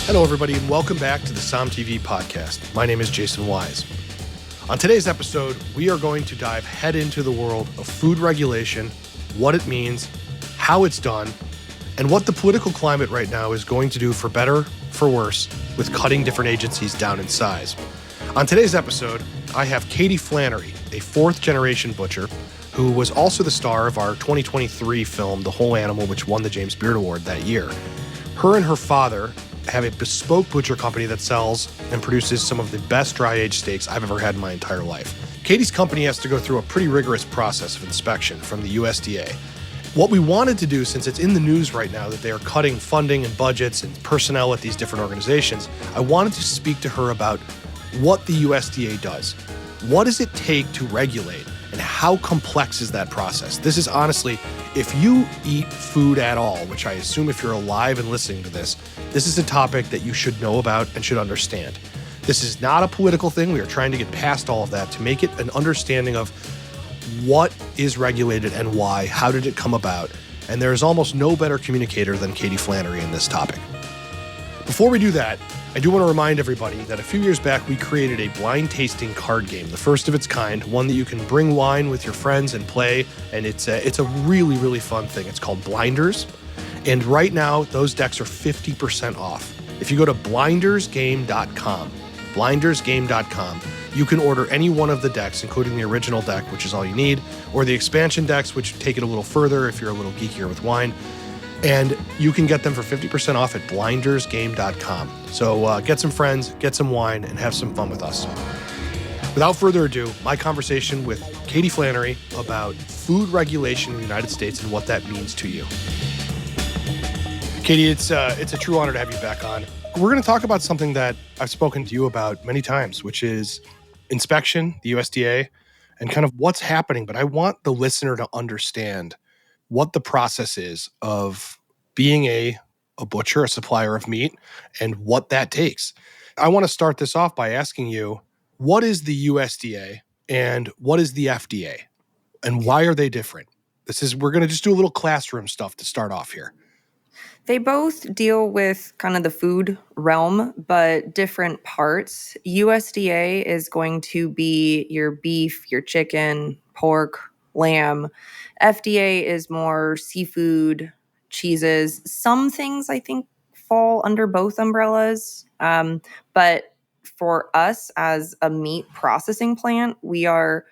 Hello, everybody, and welcome back to the SOM TV podcast. My name is Jason Wise. On today's episode, we are going to dive head into the world of food regulation, what it means, how it's done, and what the political climate right now is going to do for better, for worse, with cutting different agencies down in size. On today's episode, I have Katie Flannery, a fourth-generation butcher, who was also the star of our 2023 film, The Whole Animal, which won the James Beard Award that year. Her and her father have a bespoke butcher company that sells and produces some of the best dry-aged steaks I've ever had in my entire life. Katie's company has to go through a pretty rigorous process of inspection from the USDA. What we wanted to do, since it's in the news right now that they are cutting funding and budgets and personnel at these different organizations, I wanted to speak to her about what the USDA does. What does it take to regulate, and how complex is that process? This is honestly, if you eat food at all, which I assume if you're alive and listening to this is a topic that you should know about and should understand. This is not a political thing. We are trying to get past all of that to make it an understanding of what is regulated and why, how did it come about, and there is almost no better communicator than Katie Flannery in this topic. Before we do that, I do want to remind everybody that a few years back we created a blind tasting card game, the first of its kind, one that you can bring wine with your friends and play, and it's a really, really fun thing. It's called Blinders, and right now those decks are 50% off. If you go to blindersgame.com, you can order any one of the decks, including the original deck, which is all you need, or the expansion decks, which take it a little further if you're a little geekier with wine. And you can get them for 50% off at blindersgame.com. So get some friends, get some wine, and have some fun with us. Without further ado, my conversation with Katie Flannery about food regulation in the United States and what that means to you. Katie, it's a true honor to have you back on. We're going to talk about something that I've spoken to you about many times, which is inspection, the USDA, and kind of what's happening. But I want the listener to understand what the process is of being a butcher, a supplier of meat, and what that takes. I want to start this off by asking you, what is the USDA and what is the FDA? And why are they different? We're going to just do a little classroom stuff to start off here. They both deal with kind of the food realm, but different parts. USDA is going to be your beef, your chicken, pork, lamb. FDA is more seafood, cheeses. Some things I think fall under both umbrellas. But for us as a meat processing plant, we are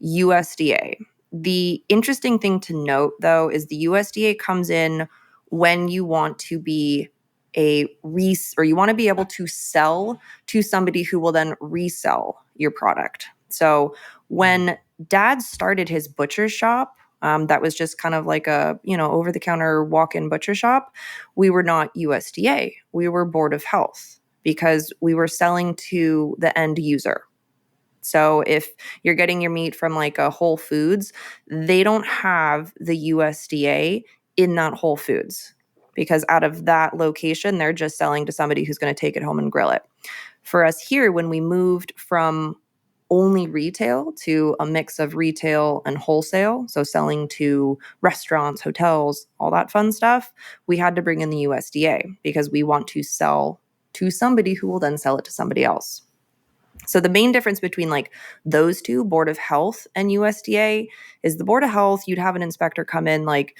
USDA. The interesting thing to note, though, is the USDA comes in when you want to be or you want to be able to sell to somebody who will then resell your product. So when Dad started his butcher shop, that was just kind of like a, over-the-counter walk-in butcher shop, we were not USDA. We were Board of Health because we were selling to the end user. So if you're getting your meat from like a Whole Foods, they don't have the USDA in that Whole Foods because out of that location, they're just selling to somebody who's going to take it home and grill it. For us here, when we moved from only retail to a mix of retail and wholesale, so selling to restaurants, hotels, all that fun stuff, we had to bring in the USDA because we want to sell to somebody who will then sell it to somebody else. So the main difference between like those two, Board of Health and USDA, is the Board of Health, you'd have an inspector come in like,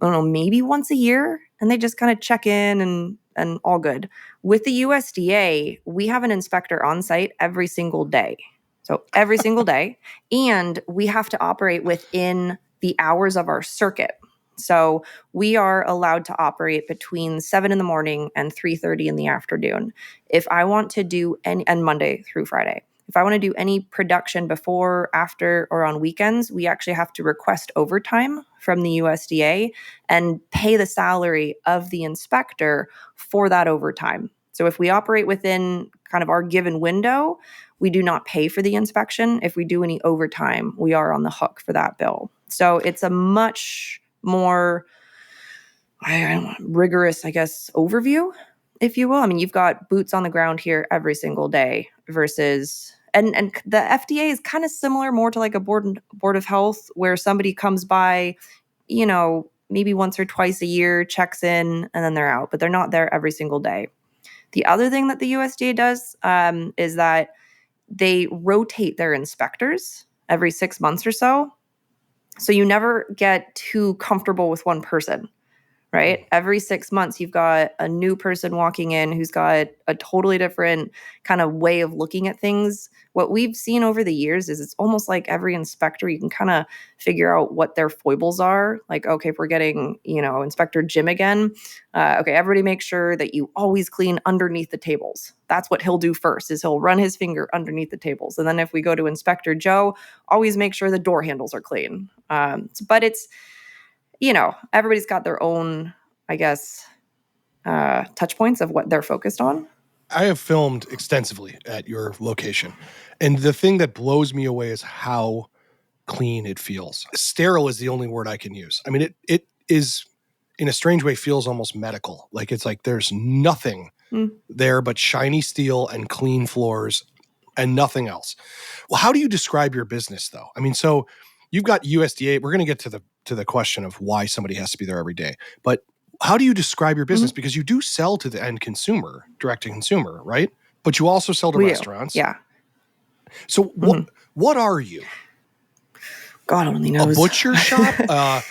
I don't know, maybe once a year, and they just kind of check in and all good. With the USDA, we have an inspector on site every single day. So every single day. And we have to operate within the hours of our circuit. So we are allowed to operate between 7 in the morning and 3:30 in the afternoon. If I want to do and Monday through Friday. If I want to do any production before, after, or on weekends, we actually have to request overtime from the USDA and pay the salary of the inspector for that overtime. So if we operate within kind of our given window, we do not pay for the inspection. If we do any overtime, we are on the hook for that bill. So it's a much more rigorous, overview, if you will. I mean, you've got boots on the ground here every single day versus, and the FDA is kind of similar more to like a board of health where somebody comes by, maybe once or twice a year, checks in, and then they're out, but they're not there every single day. The other thing that the USDA does is that they rotate their inspectors every 6 months or so. So you never get too comfortable with one person, right? Every 6 months, you've got a new person walking in who's got a totally different kind of way of looking at things. What we've seen over the years is it's almost like every inspector, you can kind of figure out what their foibles are. Like, okay, if we're getting, Inspector Jim again, okay, everybody make sure that you always clean underneath the tables. That's what he'll do first, is he'll run his finger underneath the tables. And then if we go to Inspector Joe, always make sure the door handles are clean. But it's, everybody's got their own, I guess, touch points of what they're focused on. I have filmed extensively at your location, and the thing that blows me away is how clean it feels. Sterile is the only word I can use. I mean, it is, in a strange way, feels almost medical. Like it's like there's nothing there but shiny steel and clean floors and nothing else. Well, how do you describe your business, though? I mean, so you've got USDA. We're going to get to the question of why somebody has to be there every day, but how do you describe your business? Because you do sell to the end consumer, direct to consumer, right? But you also sell to restaurants. Yeah. So what are you? God only knows. A butcher shop?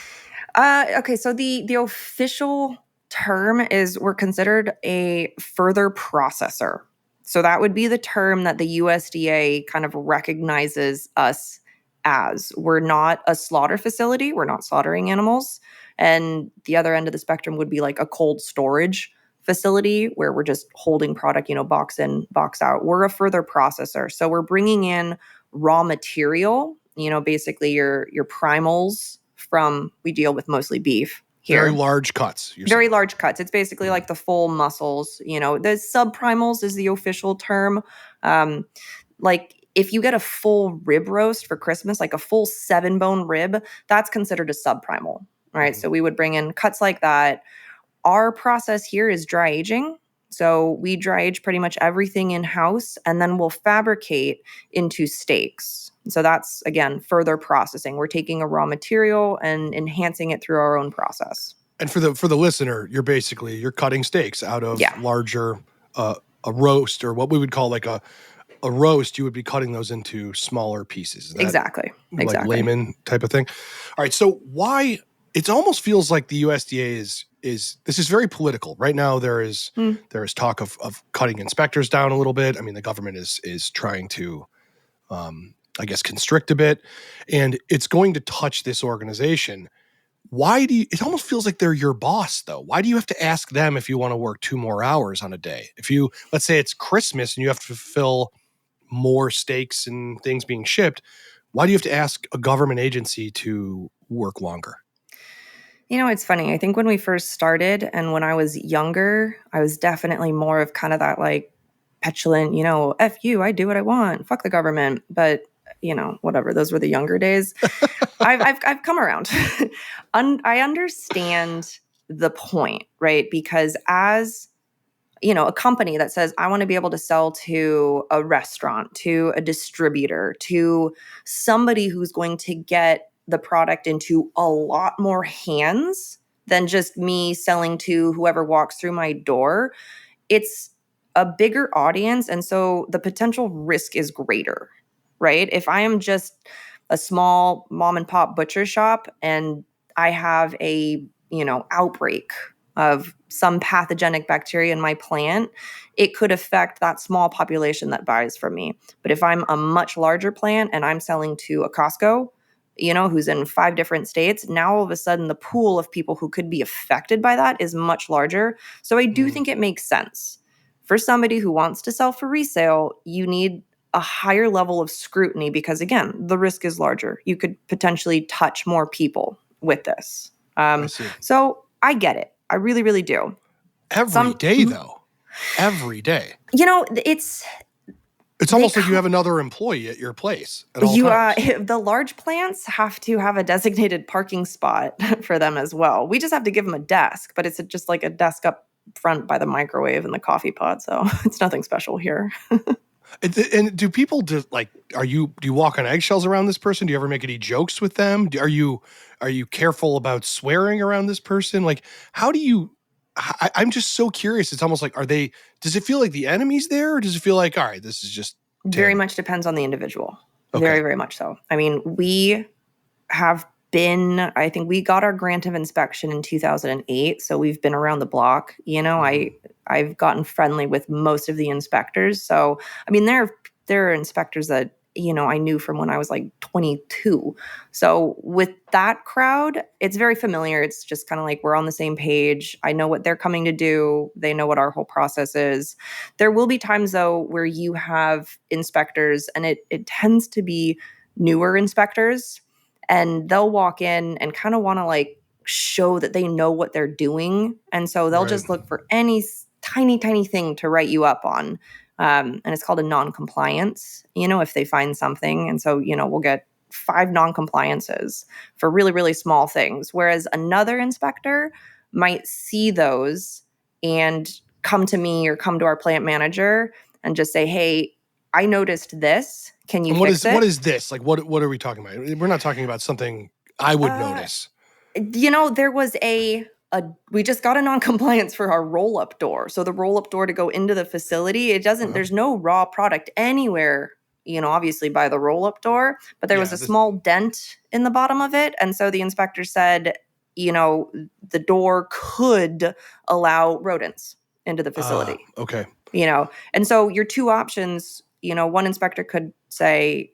Okay, so the official term is we're considered a further processor. So that would be the term that the USDA kind of recognizes us as. We're not a slaughter facility. We're not slaughtering animals. And the other end of the spectrum would be like a cold storage facility where we're just holding product, box in, box out. We're a further processor. So we're bringing in raw material, basically your primals from, we deal with mostly beef here. Very large cuts. Very large cuts. It's basically like the full muscles, the subprimals is the official term. Like if you get a full rib roast for Christmas, like a full 7-bone rib, that's considered a subprimal. Right. So we would bring in cuts like that. Our process here is dry aging. So we dry age pretty much everything in-house, and then we'll fabricate into steaks. So that's, again, further processing. We're taking a raw material and enhancing it through our own process. And for the listener, you're cutting steaks out of larger, a roast, or what we would call like a roast. You would be cutting those into smaller pieces. Exactly. Like layman type of thing. All right. So why... It almost feels like the USDA is this is very political. Right now there is talk of cutting inspectors down a little bit. I mean, the government is trying to I guess constrict a bit, and it's going to touch this organization. It almost feels like they're your boss though. Why do you have to ask them if you want to work 2 more hours on a day? If let's say it's Christmas and you have to fulfill more steaks and things being shipped, why do you have to ask a government agency to work longer? It's funny. I think when we first started and when I was younger, I was definitely more of kind of that like petulant, F you, I do what I want, fuck the government. But, whatever, those were the younger days. I've come around. I understand the point, right? Because as, a company that says, I want to be able to sell to a restaurant, to a distributor, to somebody who's going to get the product into a lot more hands than just me selling to whoever walks through my door. It's a bigger audience, and so the potential risk is greater, right? If I am just a small mom and pop butcher shop and I have a, outbreak of some pathogenic bacteria in my plant, it could affect that small population that buys from me. But if I'm a much larger plant and I'm selling to a Costco, who's in 5 different states, now all of a sudden the pool of people who could be affected by that is much larger. So I do think it makes sense. For somebody who wants to sell for resale, you need a higher level of scrutiny because, again, the risk is larger. You could potentially touch more people with this. So I get it. I really, really do. Every day, though. Every day. It's almost like you have another employee at your place at all times. The large plants have to have a designated parking spot for them as well. We just have to give them a desk, but it's just like a desk up front by the microwave and the coffee pot. So it's nothing special here. And do people do you walk on eggshells around this person? Do you ever make any jokes with them? Are you careful about swearing around this person? Like, how do you I'm just so curious. It's almost like, does it feel like the enemy's there, or does it feel like, all right, this is just Very Tim? much depends on the individual. Okay. Very, very much so. I mean, we have been, I think we got our grant of inspection in 2008, so we've been around the block. You know, I've gotten friendly with most of the inspectors. So, I mean, there are inspectors that, you know, I knew from when I was like 22. So with that crowd, it's very familiar. It's just kind of like we're on the same page. I know what they're coming to do. They know what our whole process is. There will be times though where you have inspectors, and it tends to be newer inspectors, and they'll walk in and kind of want to like show that they know what they're doing. And so they'll just look for any tiny, tiny thing to write you up on. And it's called a non-compliance, you know, if they find something. And so, you know, we'll get 5 non-compliances for really, really small things. Whereas another inspector might see those and come to me or come to our plant manager and just say, hey, I noticed this. Can you fix it? What is this? Like, what are we talking about? We're not talking about something I would notice. You know, there was we just got a non-compliance for our roll-up door. So the roll-up door to go into the facility, it doesn't, there's no raw product anywhere, you know, obviously by the roll-up door, but there was a small dent in the bottom of it. And so the inspector said, you know, the door could allow rodents into the facility. Okay. You know, and so your 2 options, you know, one inspector could say,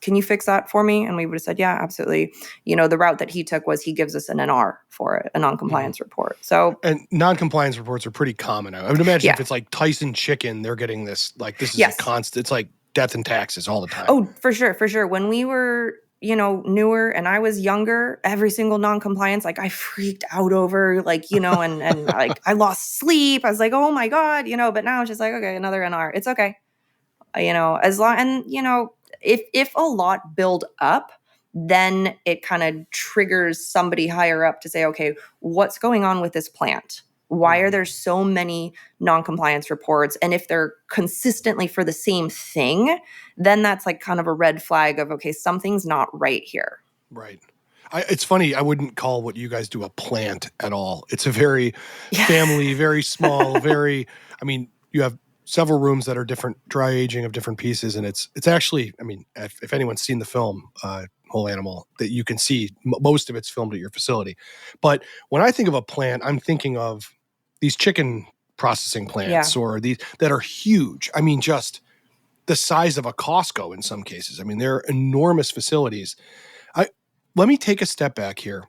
can you fix that for me? And we would have said, yeah, absolutely. You know, the route that he took was he gives us an NR for it, a non-compliance report. So, and non-compliance reports are pretty common. I would imagine if it's like Tyson Chicken, they're getting this, like, this is a constant, it's like death and taxes all the time. Oh, for sure. For sure. When we were, you know, newer and I was younger, every single non-compliance, like I freaked out over, like, you know, and like I lost sleep. I was like, oh my God, you know, but now it's just like, okay, another NR. It's okay. You know, as long, and, you know, if a lot build up, then it kind of triggers somebody higher up to say, okay, what's going on with this plant? Why are there so many non-compliance reports? And if they're consistently for the same thing, then that's like kind of a red flag of, okay, something's not right here. Right. It's funny. I wouldn't call what you guys do a plant at all. It's a very family, very small, I mean, you have several rooms that are different dry aging of different pieces. And it's actually, I mean, if anyone's seen the film, Whole Animal, that you can see most of it's filmed at your facility. But when I think of a plant, I'm thinking of these chicken processing plants or these that are huge. I mean, just the size of a Costco in some cases. I mean, they're enormous facilities. Let me take a step back here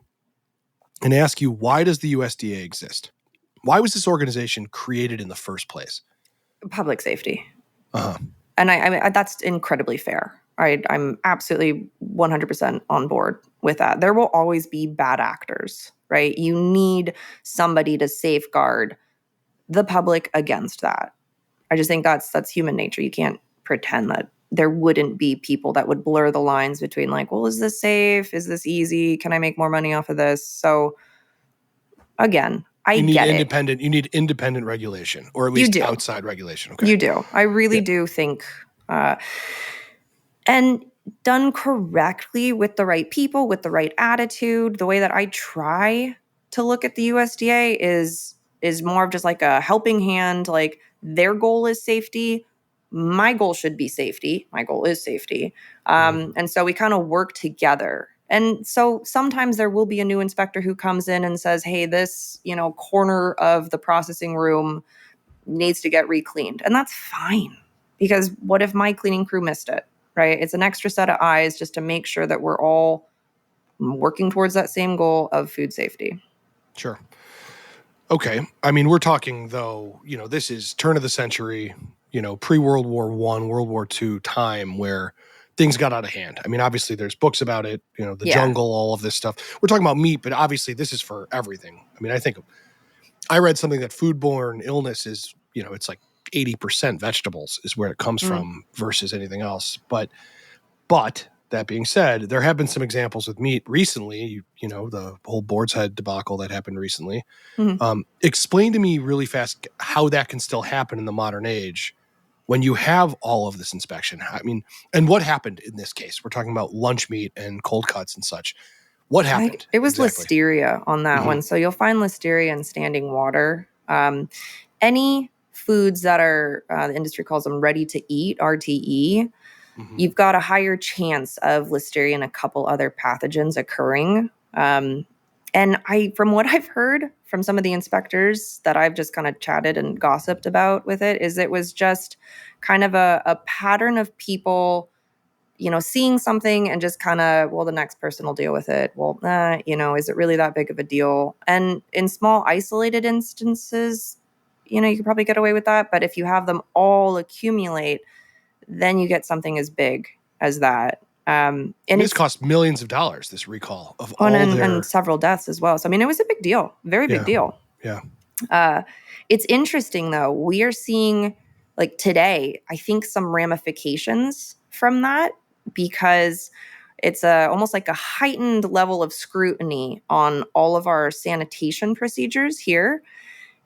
and ask you, why does the USDA exist? Why was this organization created in the first place? Public safety. And I mean, that's incredibly fair. I'm absolutely 100% on board with that. There will always be bad actors, right? You need somebody to safeguard the public against that. I just think that's human nature. You can't pretend that there wouldn't be people that would blur the lines between like, well, is this safe? Is this easy? Can I make more money off of this? So again, I get it. You need independent regulation, or at least outside regulation. Okay. You do. I really do think, and done correctly with the right people, with the right attitude, the way that I try to look at the USDA is more of just like a helping hand. Like their goal is safety. My goal should be safety. My goal is safety. And so we kind of work together. And so sometimes there will be a new inspector who comes in and says, hey, this, you know, corner of the processing room needs to get re-cleaned. And that's fine, because what if my cleaning crew missed it, right? It's an extra set of eyes just to make sure that we're all working towards that same goal of food safety. Sure. Okay. I mean, we're talking, though, you know, this is turn of the century, you know, pre-World War I, World War II time where things got out of hand. I mean, obviously there's books about it, you know, the jungle, all of this stuff. We're talking about meat, but obviously this is for everything. I mean, I read something that foodborne illness is, you know, it's like 80% vegetables is where it comes from versus anything else. But that being said, there have been some examples with meat recently, you know, the whole Boar's Head debacle that happened recently. Explain to me really fast how that can still happen in the modern age when you have all of this inspection. I mean, and what happened in this case? We're talking about lunch meat and cold cuts and such. What happened? It was exactly? Listeria on that one. So you'll find Listeria in standing water. Any foods that are, the industry calls them ready to eat, RTE, you've got a higher chance of Listeria and a couple other pathogens occurring. And from what I've heard from some of the inspectors that I've just kind of chatted and gossiped about with it was just kind of a pattern of people, seeing something and just kind of, well, the next person will deal with it. Well, is it really that big of a deal? And in small isolated instances, you could probably get away with that. But if you have them all accumulate, then you get something as big as that. And this cost millions of dollars, this recall of all and several deaths as well. So, it was a big deal, very big deal. Yeah. It's interesting though. We are seeing like today, I think some ramifications from that because it's almost like a heightened level of scrutiny on all of our sanitation procedures here.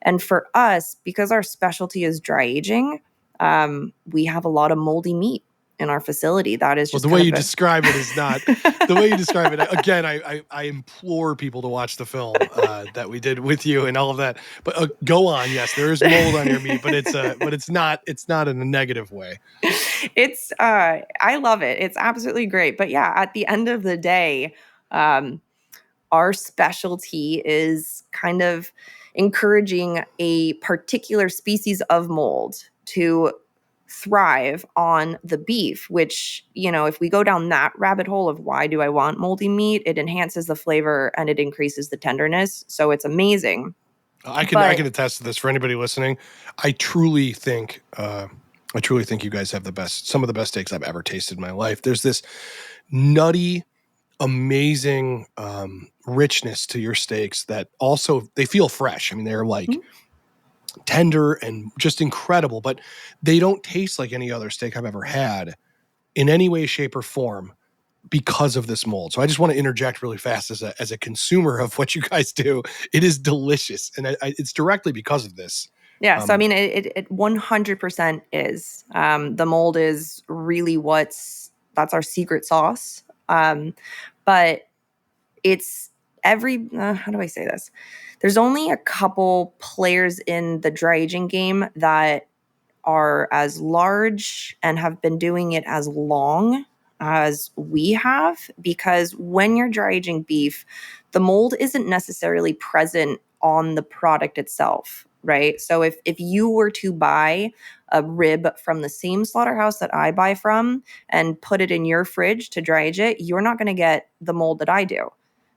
And for us, because our specialty is dry aging, we have a lot of moldy meat in our facility. That is just the way you describe it is not the way you describe it. Again, I implore people to watch the film that we did with you and all of that. But go on. Yes, there is mold on your meat, but it's not in a negative way. It's I love it. It's absolutely great. But yeah, at the end of the day, our specialty is kind of encouraging a particular species of mold to thrive on the beef, which, if we go down that rabbit hole of why do I want moldy meat, it enhances the flavor and it increases the tenderness. So it's amazing. I can attest to this for anybody listening. I truly think you guys have some of the best steaks I've ever tasted in my life. There's this nutty, amazing richness to your steaks that also they feel fresh. They're like tender and just incredible, but they don't taste like any other steak I've ever had in any way, shape, or form because of this mold. So I just want to interject really fast as a consumer of what you guys do. It is delicious, and it's directly because of this. Yeah, so it 100% is. The mold is really that's our secret sauce. But it's how do I say this? There's only a couple players in the dry aging game that are as large and have been doing it as long as we have, because when you're dry aging beef, the mold isn't necessarily present on the product itself, right? So if you were to buy a rib from the same slaughterhouse that I buy from and put it in your fridge to dry age it, you're not going to get the mold that I do,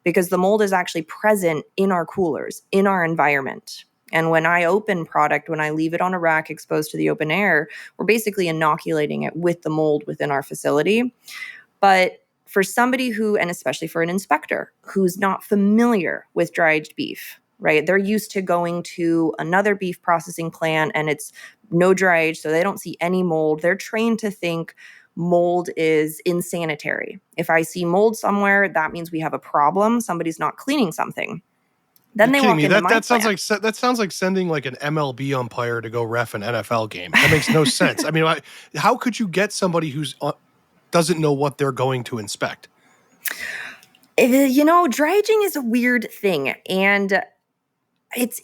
because the mold is actually present in our coolers, in our environment. And when I open product, when I leave it on a rack exposed to the open air, we're basically inoculating it with the mold within our facility. But for somebody and especially for an inspector who's not familiar with dry-aged beef, right? They're used to going to another beef processing plant and it's no dry age, so they don't see any mold. They're trained to think mold is insanitary. If I see mold somewhere, that means we have a problem. Somebody's not cleaning something. Then they walk into my plant. That sounds like sending like an MLB umpire to go ref an NFL game. That makes no sense. How could you get somebody who's doesn't know what they're going to inspect? Dry aging is a weird thing, and it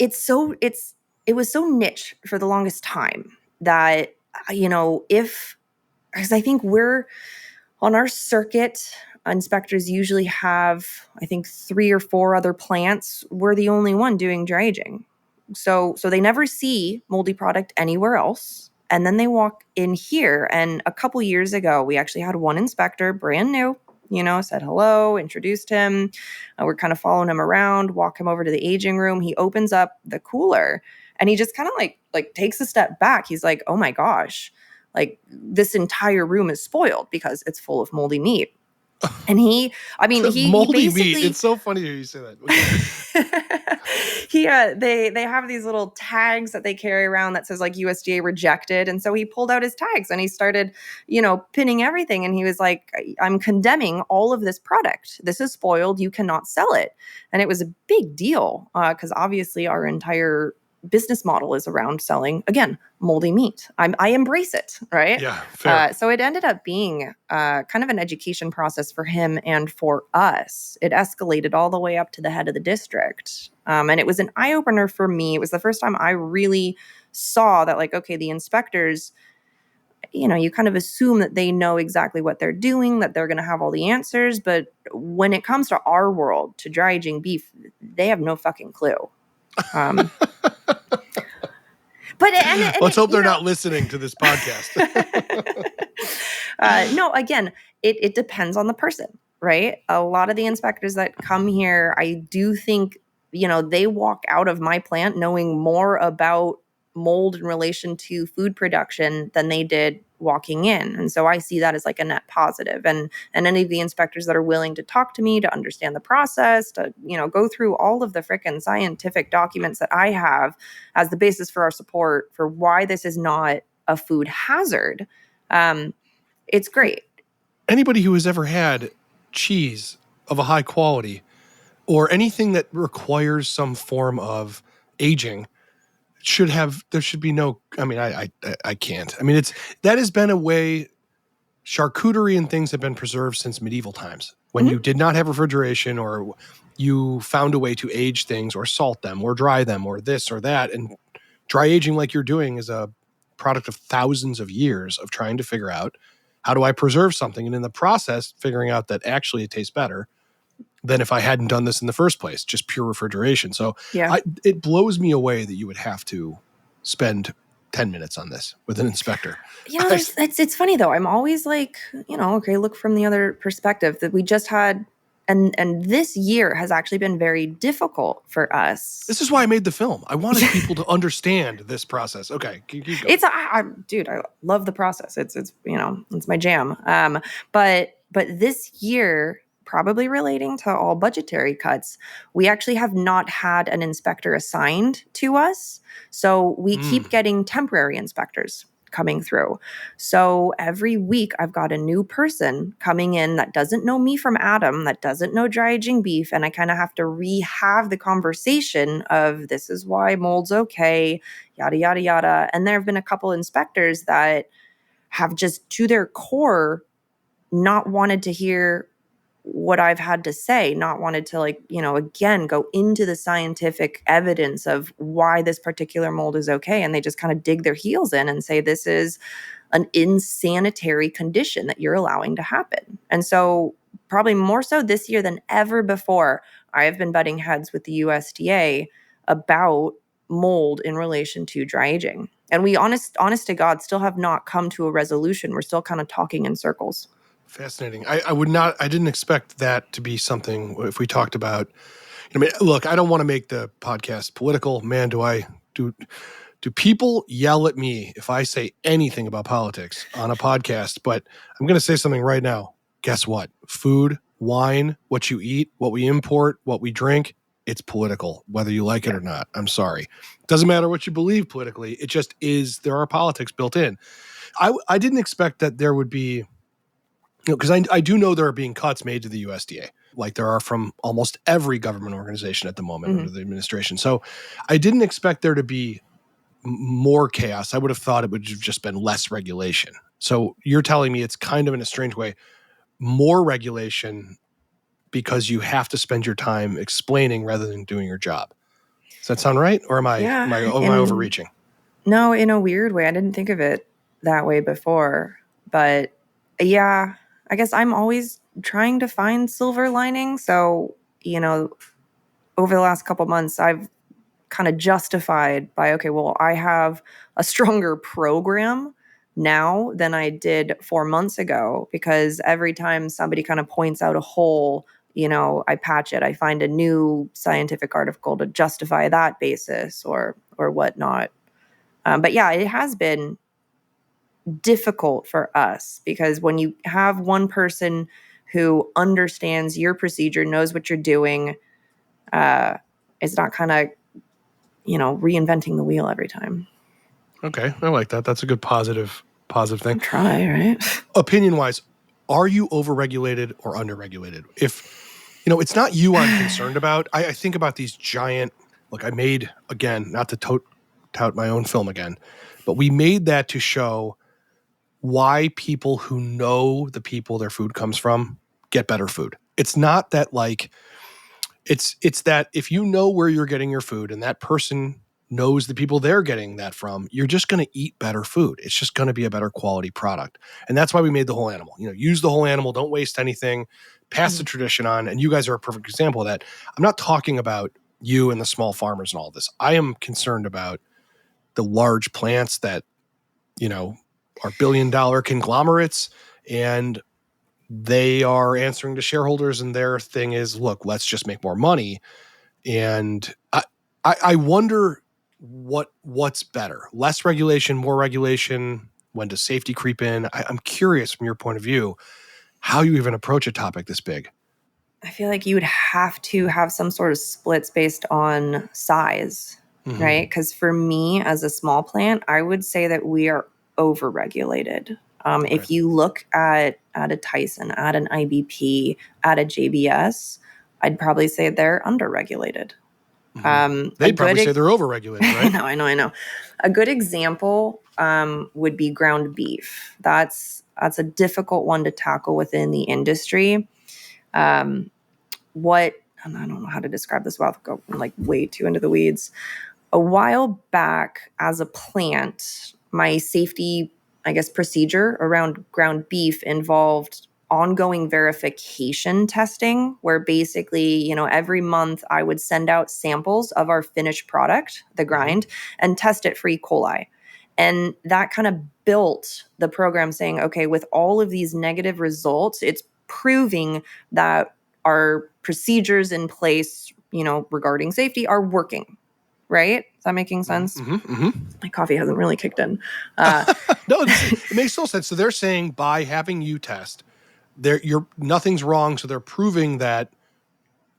was so niche for the longest time that because I think we're on our circuit, inspectors usually have, I think, 3 or 4 other plants. We're the only one doing dry aging. So they never see moldy product anywhere else. And then they walk in here. And a couple years ago, we actually had one inspector, brand new, said hello, introduced him. We're kind of following him around, walk him over to the aging room. He opens up the cooler and he just kind of like takes a step back. He's like, oh my gosh, like this entire room is spoiled because it's full of moldy meat. And he moldy meat. It's so funny to hear you say that. They have these little tags that they carry around that says like USDA rejected. And so he pulled out his tags and he started, pinning everything. And he was like, I'm condemning all of this product. This is spoiled. You cannot sell it. And it was a big deal because obviously our entire business model is around selling, again, moldy meat. I embrace it, right? Yeah, fair. So it ended up being kind of an education process for him and for us. It escalated all the way up to the head of the district. And it was an eye-opener for me. It was the first time I really saw that, like, okay, the inspectors, you kind of assume that they know exactly what they're doing, that they're going to have all the answers. But when it comes to our world, to dry aging beef, they have no fucking clue. Let's hope they're not listening to this podcast. No, again, it depends on the person, right? A lot of the inspectors that come here, I do think, they walk out of my plant knowing more about mold in relation to food production than they did walking in. And so I see that as like a net positive. And any of the inspectors that are willing to talk to me, to understand the process, to, go through all of the frickin' scientific documents that I have as the basis for our support for why this is not a food hazard, it's great. Anybody who has ever had cheese of a high quality or anything that requires some form of aging there should be no, I can't. That has been a way charcuterie and things have been preserved since medieval times when you did not have refrigeration, or you found a way to age things or salt them or dry them or this or that. And dry aging, like you're doing, is a product of thousands of years of trying to figure out, how do I preserve something? And in the process, figuring out that actually it tastes better than if I hadn't done this in the first place, just pure refrigeration. So yeah. It blows me away that you would have to spend 10 minutes on this with an inspector. It's funny though. I'm always like, okay, look from the other perspective that we just had. And this year has actually been very difficult for us. This is why I made the film. I wanted people to understand this process. Okay, keep going. Dude, I love the process. It's my jam. But this year, probably relating to all budgetary cuts, we actually have not had an inspector assigned to us. So we keep getting temporary inspectors coming through. So every week I've got a new person coming in that doesn't know me from Adam, that doesn't know dry aging beef. And I kind of have to have the conversation of, this is why mold's okay, yada, yada, yada. And there have been a couple inspectors that have just to their core not wanted to hear what I've had to say, not wanted to again, go into the scientific evidence of why this particular mold is okay. And they just kind of dig their heels in and say, this is an insanitary condition that you're allowing to happen. And so probably more so this year than ever before, I have been butting heads with the USDA about mold in relation to dry aging. And we honest to God still have not come to a resolution. We're still kind of talking in circles. Fascinating. I didn't expect that to be something. If we talked about, look, I don't want to make the podcast political. Man, do people yell at me if I say anything about politics on a podcast? But I'm going to say something right now. Guess what? Food, wine, what you eat, what we import, what we drink, it's political, whether you like it or not. I'm sorry. Doesn't matter what you believe politically. It just is. There are politics built in. I didn't expect that there would be, because I do know there are being cuts made to the USDA, like there are from almost every government organization at the moment under the administration. So I didn't expect there to be more chaos. I would have thought it would have just been less regulation. So you're telling me it's kind of, in a strange way, more regulation because you have to spend your time explaining rather than doing your job. Does that sound right? Or am I overreaching? No, in a weird way. I didn't think of it that way before. But yeah, I guess I'm always trying to find silver lining. So, over the last couple months, I've kind of justified by, okay, well, I have a stronger program now than I did 4 months ago, because every time somebody kind of points out a hole, I patch it. I find a new scientific article to justify that basis or whatnot. But yeah, it has been difficult for us, because when you have one person who understands your procedure, knows what you're doing, it's not kind of, reinventing the wheel every time. Okay, I like that. That's a good positive thing. Try, right? Opinion-wise, are you overregulated or underregulated? If, it's not you I'm concerned about. I think about these giant look, I made, again, not to tout my own film again, but we made that to show why people who know the people their food comes from get better food. It's not that like, it's that if you know where you're getting your food and that person knows the people they're getting that from, you're just going to eat better food. It's just going to be a better quality product. And that's why we made the whole animal. Use the whole animal, don't waste anything, pass the tradition on. And you guys are a perfect example of that. I'm not talking about you and the small farmers and all this. I am concerned about the large plants that, are billion-dollar conglomerates, and they are answering to shareholders, and their thing is, look, let's just make more money. And I wonder what's better, less regulation, more regulation. When does safety creep in? I'm curious from your point of view, how you even approach a topic this big. I feel like you would have to have some sort of splits based on size, right? Because for me, as a small plant, I would say that we are overregulated. If you look at a Tyson, at an IBP, at a JBS, I'd probably say they're underregulated. They'd probably say they're overregulated, right? I know. A good example would be ground beef. That's a difficult one to tackle within the industry. And I don't know how to describe this without going like way too into the weeds. A while back, as a plant, my safety, procedure around ground beef involved ongoing verification testing, where basically, every month I would send out samples of our finished product, the grind, and test it for E. coli. And that kind of built the program saying, okay, with all of these negative results, it's proving that our procedures in place, regarding safety are working. Right? Is that making sense? My coffee hasn't really kicked in. No, it makes total sense. So they're saying by having you test, nothing's wrong. So they're proving that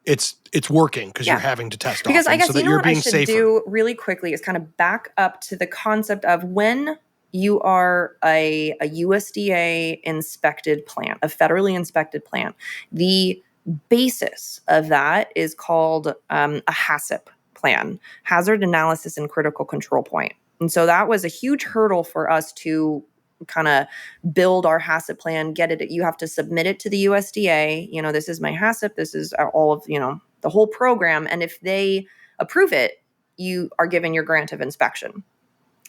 it's working because you're having to test because often, I guess so that what being I should safer. do really quickly is kind of back up to the concept of when you are a USDA inspected plant, a federally inspected plant. The basis of that is called a HACCP plan, Hazard Analysis and Critical Control Point. And so that was a huge hurdle for us to kind of build our HACCP plan, get it. You have to submit it to the USDA. This is my HACCP. This is all of, the whole program. And if they approve it, you are given your grant of inspection.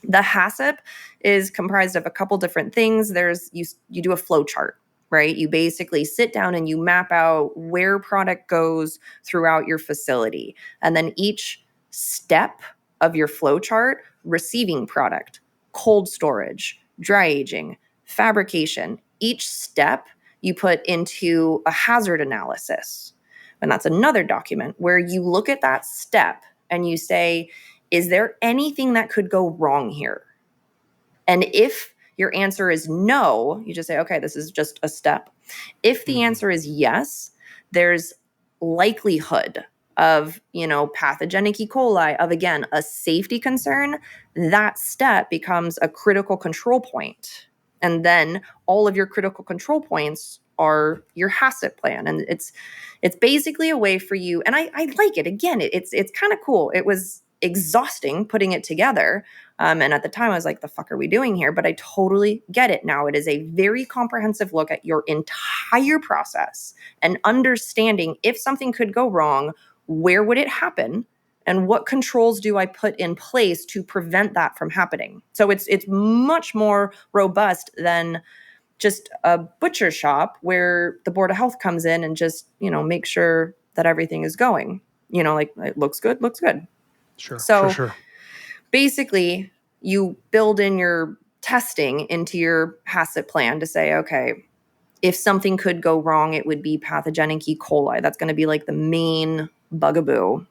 The HACCP is comprised of a couple different things. You do a flow chart, right? You basically sit down and you map out where product goes throughout your facility. And then each step of your flow chart, receiving product, cold storage, dry aging, fabrication, each step you put into a hazard analysis. And that's another document where you look at that step and you say, is there anything that could go wrong here? And if your answer is no, you just say, okay, this is just a step. If the answer is yes, there's likelihood of, pathogenic E. coli, of, again, a safety concern. That step becomes a critical control point. And then all of your critical control points are your HACCP plan. And it's basically a way for you, and I like it. Again, it's kind of cool. It was exhausting putting it together. And at the time I was like, the fuck are we doing here? But I totally get it now. It is a very comprehensive look at your entire process and understanding if something could go wrong, where would it happen? And what controls do I put in place to prevent that from happening? So it's much more robust than just a butcher shop where the Board of Health comes in and just, make sure that everything is going, like it looks good. Sure. So sure. Basically, you build in your testing into your HACCP plan to say, okay, if something could go wrong, it would be pathogenic E. coli. That's going to be like the main bugaboo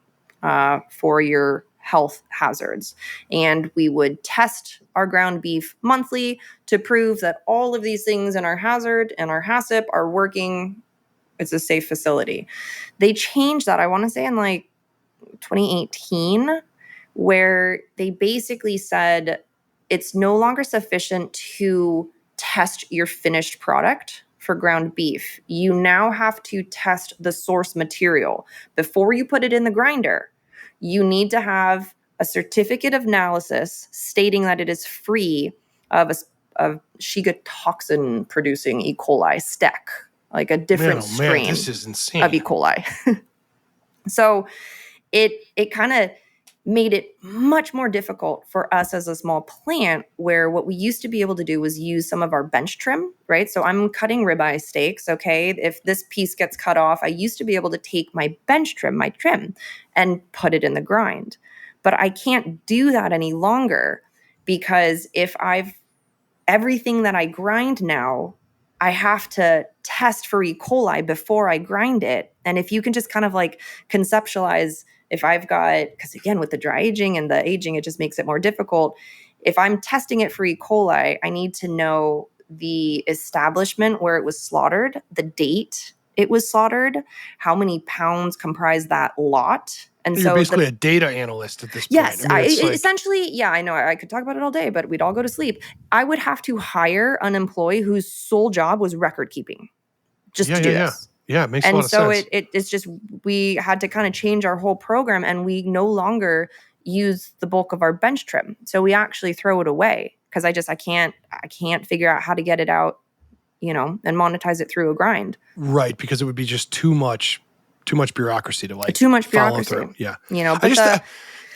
for your health hazards. And we would test our ground beef monthly to prove that all of these things in our hazard and our HACCP are working. It's a safe facility. They changed that, I want to say, in like 2018, where they basically said it's no longer sufficient to test your finished product for ground beef. You now have to test the source material. Before you put it in the grinder, you need to have a certificate of analysis stating that it is free of Shiga toxin producing E. coli stec, like a different strain this is insane. of E. coli. So it kind of made it much more difficult for us as a small plant, where what we used to be able to do was use some of our bench trim, right? So I'm cutting ribeye steaks, okay? If this piece gets cut off, I used to be able to take my bench trim, my trim, and put it in the grind. But I can't do that any longer, because everything that I grind now, I have to test for E. coli before I grind it. And if you can just kind of like conceptualize, if I've got, because again, with the dry aging and the aging, it just makes it more difficult. If I'm testing it for E. coli, I need to know the establishment where it was slaughtered, the date it was slaughtered, how many pounds comprise that lot. And You're so basically a data analyst at this point. Yes, essentially, yeah, I know. I could talk about it all day, but we'd all go to sleep. I would have to hire an employee whose sole job was record keeping just to do this. Yeah, it makes a lot of sense. And so it's just, we had to kind of change our whole program, and we no longer use the bulk of our bench trim. So we actually throw it away, because I can't figure out how to get it out, and monetize it through a grind. Right, because it would be just too much bureaucracy to follow through. Yeah. But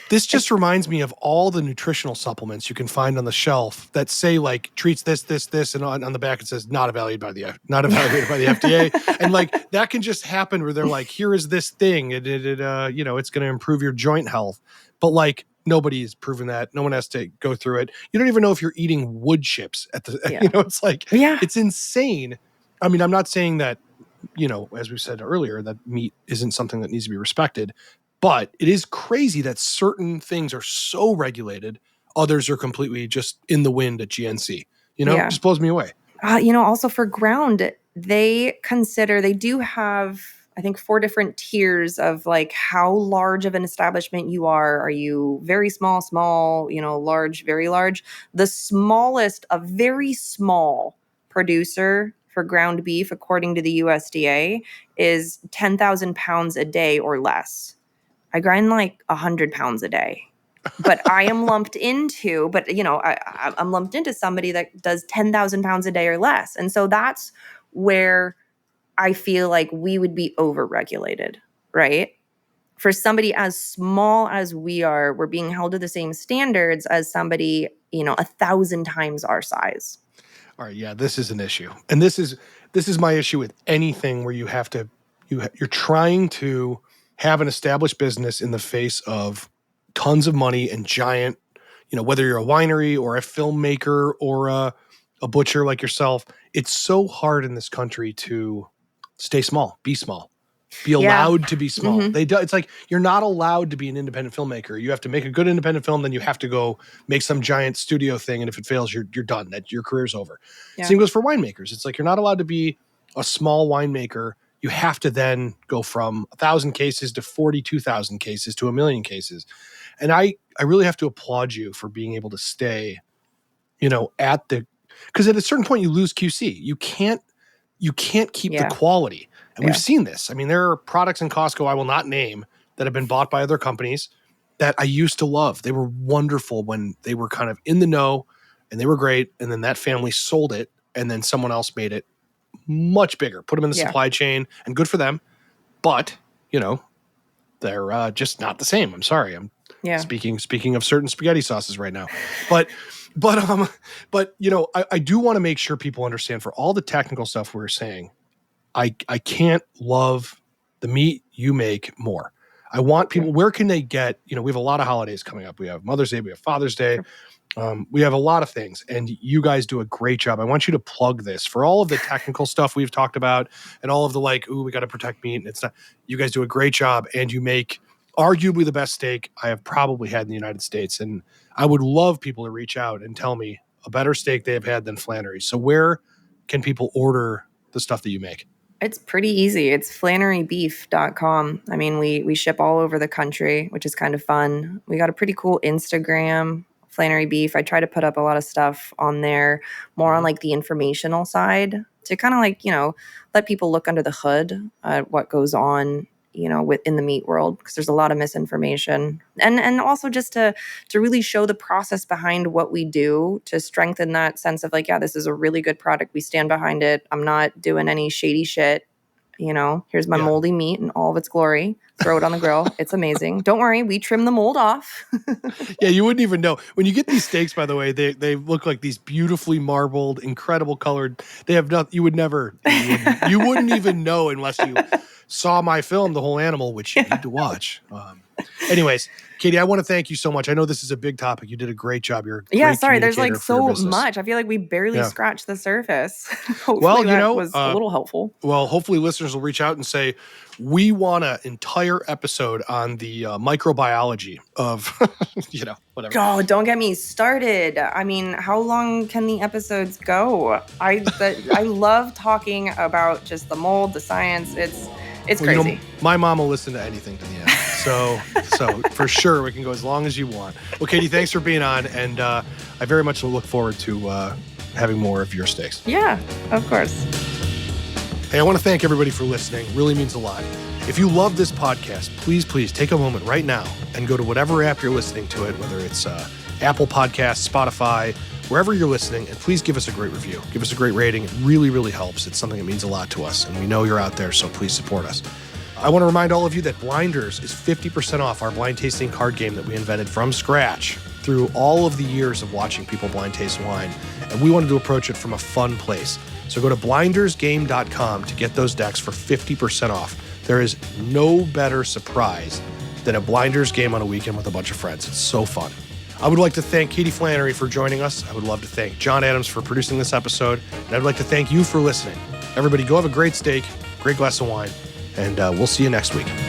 this just reminds me of all the nutritional supplements you can find on the shelf that say like treats this, and on the back it says not evaluated by the FDA. And like that can just happen where they're like, here is this thing. It's going to improve your joint health. But like nobody has proven that. No one has to go through it. You don't even know if you're eating wood chips it's like, it's insane. I mean, I'm not saying that, as we said earlier, that meat isn't something that needs to be respected. But it is crazy that certain things are so regulated, others are completely just in the wind at GNC. It just blows me away. Also for ground, they do have, I think, 4 different tiers of like how large of an establishment you are. Are you very small, large, very large? The smallest, a very small producer for ground beef, according to the USDA, is 10,000 pounds a day or less. I grind like 100 pounds a day, but I am lumped into, I'm lumped into somebody that does 10,000 pounds a day or less. And so that's where I feel like we would be overregulated, right? For somebody as small as we are, we're being held to the same standards as somebody, 1,000 times our size. All right. Yeah, this is an issue. And this is my issue with anything where you're trying to have an established business in the face of tons of money and giant, whether you're a winery or a filmmaker or a butcher like yourself, it's so hard in this country to stay small, be allowed to be small. Mm-hmm. It's like you're not allowed to be an independent filmmaker. You have to make a good independent film, then you have to go make some giant studio thing, and if it fails, you're done. That your career's over. Yeah. Same goes for winemakers. It's like you're not allowed to be a small winemaker. You have to then go from 1,000 cases to 42,000 cases to 1 million cases. And I really have to applaud you for being able to stay, because at a certain point you lose QC. You can't keep the quality. And we've seen this. I mean, there are products in Costco I will not name that have been bought by other companies that I used to love. They were wonderful when they were kind of in the know and they were great. And then that family sold it and then someone else made it much bigger, put them in the supply chain, and good for them. But, they're just not the same. I'm sorry. I'm speaking of certain spaghetti sauces right now. But I do want to make sure people understand, for all the technical stuff we're saying, I can't love the meat you make more. I want people, where can they get, we have a lot of holidays coming up. We have Mother's Day, we have Father's Day. We have a lot of things, and you guys do a great job. I want you to plug this for all of the technical stuff we've talked about and all of the we got to protect meat. And it's not, you guys do a great job, and you make arguably the best steak I have probably had in the United States. And I would love people to reach out and tell me a better steak they have had than Flannery. So where can people order the stuff that you make? It's pretty easy. It's flannerybeef.com. I mean, we ship all over the country, which is kind of fun. We got a pretty cool Instagram, Flannery Beef. I try to put up a lot of stuff on there, more on like the informational side, to kind of like, let people look under the hood at what goes on, within the meat world, because there's a lot of misinformation, and also just to really show the process behind what we do, to strengthen that sense of like, yeah, this is a really good product. We stand behind it. I'm not doing any shady shit. Here's my moldy meat in all of its glory. Throw it on the grill. It's amazing. Don't worry, we trim the mold off. Yeah, you wouldn't even know. When you get these steaks, by the way, they look like these beautifully marbled, incredible colored. They have nothing. You wouldn't even know unless you saw my film, The Whole Animal, which you need to watch. Anyways, Katie, I want to thank you so much. I know this is a big topic. You did a great job. You're a great sorry. There's like so much. I feel like we barely scratched the surface. Hopefully that was a little helpful. Well, hopefully listeners will reach out and say, we want an entire episode on the microbiology of, whatever. Oh, don't get me started. I mean, how long can the episodes go? I love talking about just the mold, the science. It's crazy. My mom will listen to anything to the end. So for sure, we can go as long as you want. Well, Katie, thanks for being on. And I very much look forward to having more of your steaks. Yeah, of course. Hey, I want to thank everybody for listening. It really means a lot. If you love this podcast, please take a moment right now and go to whatever app you're listening to it, whether it's Apple Podcasts, Spotify, wherever you're listening, and please give us a great review. Give us a great rating. It really, really helps. It's something that means a lot to us, and we know you're out there, so please support us. I want to remind all of you that Blinders is 50% off our blind tasting card game that we invented from scratch through all of the years of watching people blind taste wine, and we wanted to approach it from a fun place. So go to blindersgame.com to get those decks for 50% off. There is no better surprise than a Blinders game on a weekend with a bunch of friends. It's so fun. I would like to thank Katie Flannery for joining us. I would love to thank John Adams for producing this episode. And I'd like to thank you for listening. Everybody, go have a great steak, great glass of wine, and we'll see you next week.